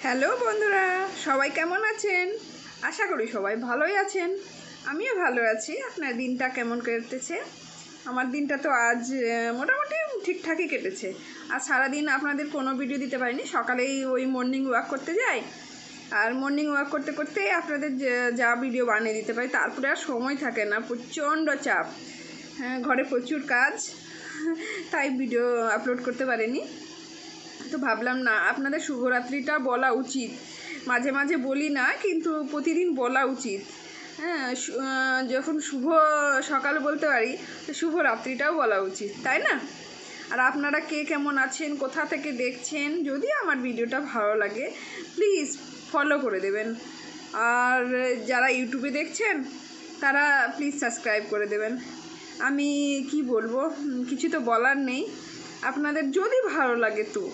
Hello বন্ধুরা, সবাই কেমন আছেন? আশা করি সবাই ভালোই আছেন। আমিও ভালো আছি। আপনার দিনটা কেমন কেটেছে? আমার দিনটা তো আজ মোটামুটি ঠিকঠাকই কেটেছে। আর সারাদিন আপনাদের কোনো ভিডিও দিতে পারিনি। সকালেই ওই মর্নিং ওয়াক করতে যাই, আর মর্নিং ওয়াক করতে করতে আপনাদের যা ভিডিও বানিয়ে দিতে পারি, তারপরে আর সময় থাকে না, প্রচণ্ড চাপ। হ্যাঁ, ঘরে প্রচুর কাজ, তাই ভিডিও আপলোড করতে পারিনি। তো ভাবলাম না, আপনাদের শুভরাত্রিটা বলা উচিত। মাঝে মাঝে বলি না, কিন্তু প্রতিদিন বলা উচিত। হ্যাঁ, যখন শুভ সকাল বলতে পারি, তো শুভরাত্রিটাও বলা উচিত, তাই না? আর আপনারা কে কেমন আছেন, কোথা থেকে দেখছেন, যদি আমার ভিডিওটা ভালো লাগে প্লিজ ফলো করে দেবেন। আর যারা ইউটিউবে দেখছেন তারা প্লিজ সাবস্ক্রাইব করে দেবেন। আমি কি বলবো, কিছু তো বলার নেই। আপনাদের যদি ভালো লাগে তো,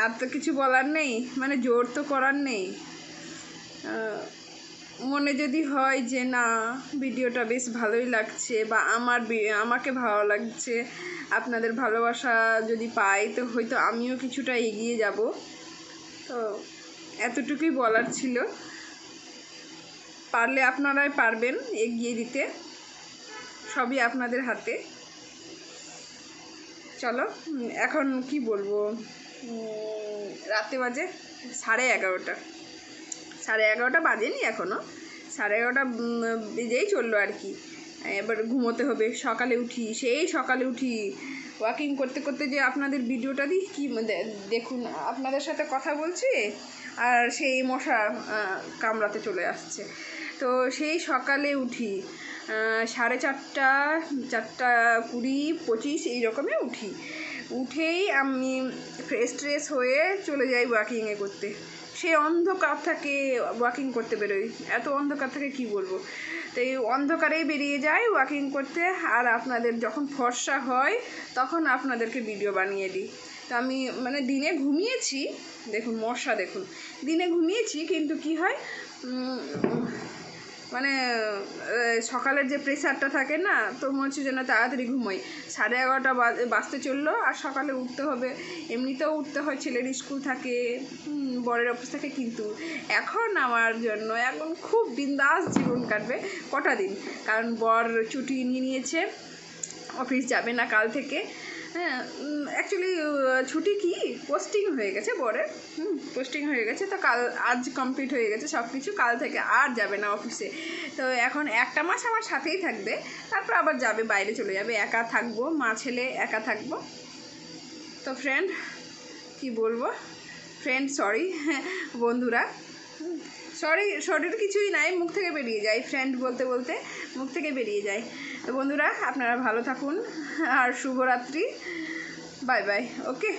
আর তো কিছু বলার নেই, মানে জোর তো করার নেই। মনে যদি হয় যে না, ভিডিওটা বেশ ভালোই লাগছে, বা আমাকে ভালো লাগছে, আপনাদের ভালোবাসা যদি পাই, তো হয়তো আমিও কিছুটা এগিয়ে যাব। তো এতটুকুই বলার ছিল। পারলে আপনারাই পারবেন এগিয়ে দিতে, সবই আপনাদের হাতে। চলো, এখন কি বলবো, রাতে বাজে 11:30। 11:30 বাজেনি এখনও, 11:30 বেজেই চললো আর কি। এবার ঘুমোতে হবে। সকালে উঠি, সেই সকালে উঠি ওয়াকিং করতে করতে যে আপনাদের ভিডিওটা দিই, কি দেখুন, আপনাদের সাথে কথা বলছি আর সেই মশা কামড়াতে চলে আসছে। তো সেই সকালে উঠি 4:30, 4:20, এই রকমই উঠি। উঠেই আমি ফ্রেশ হয়ে চলে যাই ওয়াকিংয়ে করতে। সেই অন্ধকার থেকে ওয়াকিং করতে বেরোই, এত অন্ধকার থেকে কি বলবো। তো এই অন্ধকারেই বেরিয়ে যাই ওয়াকিং করতে। আর আপনাদের যখন ফর্সা হয় তখন আপনাদেরকে ভিডিও বানিয়ে দিই। তো আমি মানে দিনে ঘুমিয়েছি, দেখুন মশা দেখুন, দিনে ঘুমিয়েছি, কিন্তু কি হয়, মানে সকালের যে প্রেশারটা থাকে না, তো মনে হচ্ছে যেন তাড়াতাড়ি ঘুমোই। 11:30 বাজতে চললো, আর সকালে উঠতে হবে। এমনিতেও উঠতে হয়, ছেলের স্কুল থাকে, বরের অফিস থাকে, কিন্তু এখন আমার জন্য এখন খুব বিন্দাস জীবন কাটবে কটা দিন। কারণ বর ছুটি নিয়ে নিয়েছে, অফিস যাবে না কাল থেকে। হ্যাঁ, অ্যাকচুয়ালি ছুটি কি, পোস্টিং হয়ে গেছে বরের। পোস্টিং হয়ে গেছে, তো আজ কমপ্লিট হয়ে গেছে সব কিছু। কাল থেকে আর যাবে না অফিসে। তো এখন একটা মাস আমার সাথেই থাকবে, তারপর আবার যাবে, বাইরে চলে যাবে। একা থাকবো, মা ছেলে একা থাকবো। তো ফ্রেন্ড, কি বলবো, সরি বন্ধুরা, সরির কিছুই নাই, মুখ থেকে বেরিয়ে যায়, ফ্রেন্ড বলতে বলতে মুখ থেকে বেরিয়ে যায়। তো বন্ধুরা, আপনারা ভালো থাকুন, আর শুভরাত্রি। Bye bye. ওকে।